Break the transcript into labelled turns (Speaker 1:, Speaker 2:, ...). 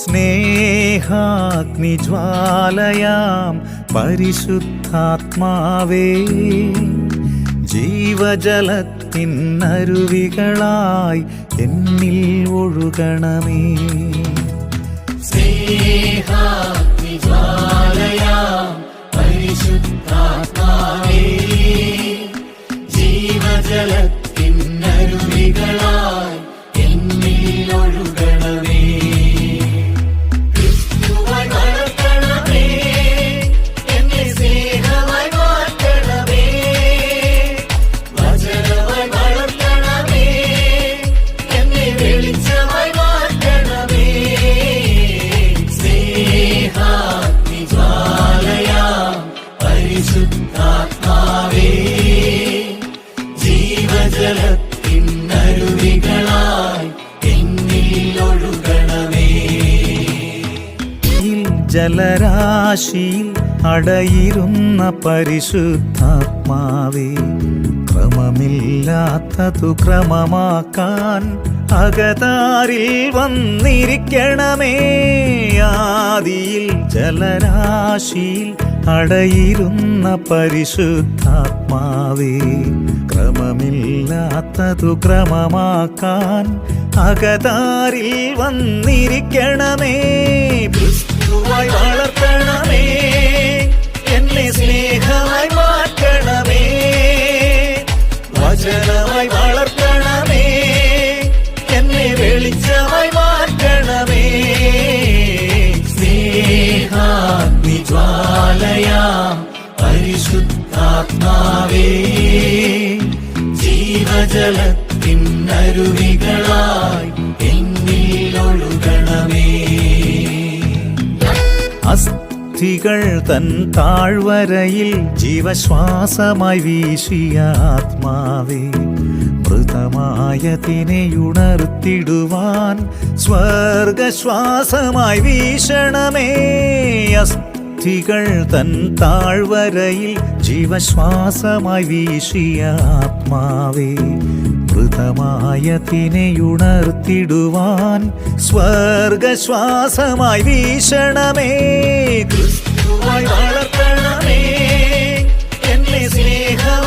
Speaker 1: സ്നേഹാഗ്നിജ്വാലയാം പരിശുദ്ധാത്മാവേ, ജീവജലത്തിനരുവികളായി എന്നിൽ ഒഴുകണമേ.
Speaker 2: സ്നേഹാഗ്നിജ്വാലയാം പരിശുദ്ധാത്മാവേ, ജീവജലത്തിനരുവികളായി എന്നിൽ ഒഴുകണമേ. ക്രിസ്തുവായി വളർത്തണമേ, എന്നെ സ്നേഹമായി മാറ്റണമേ. വചനമായി വളർത്തണമേ, എന്നെ വെളിച്ചമായി മാറ്റണമേ. സ്നേഹാഗ്നിജ്വാലയാം പരിശുദ്ധാത്മാവേ, ജീവജലത്തിനരുവികളായി എന്നിൽ ഒഴുകണമേ.
Speaker 1: ജലരാശിയിൽ അടയിരുന്ന പരിശുദ്ധാത്മാവേ, ക്രമമില്ലാത്തതു ക്രമമാക്കാൻ അകതാരിൽ വന്നിരിക്കണമേ. ആദിയിൽ ജലരാശിയിൽ അടയിരുന്ന പരിശുദ്ധാത്മാവേ, ക്രമമില്ലാത്തതു ക്രമമാക്കാൻ അകതാരിൽ വന്നിരിക്കണമേ. ക്രിസ്തുവായി വളർത്തണമേ, എന്നെ സ്നേഹമായി മാറ്റണമേ. വചനമായി വളർത്തണമേ, എന്നെ വെളിച്ചമായി മാറ്റണമേ. സ്നേഹാഗ്നിജ്വാലയാം പരിശുദ്ധാത്മാവേ, ജീവജലത്തിനരുവികളായി എന്നിൽ ഒഴുകണമേ. അസ്ഥികൾ തൻ താഴ്വരയിൽ ജീവശ്വാസമായി വീശിയ ആത്മാവേ, മൃതമായതിനെ ഉണർത്തിടുവാൻ സ്വർഗശ്വാസമായി വീശണമേ. അസ്ഥികൾ തൻ താഴ്വരയിൽ ജീവശ്വാസമായി വീശിയ ആത്മാവേ, മൃതമായതിനെ ഉണർത്തിടുവാൻ സ്വർഗശ്വാസമായി വീശണമേ. ക്രിസ്തുവായി വളർത്തണമേ, എന്നെ സ്നേഹം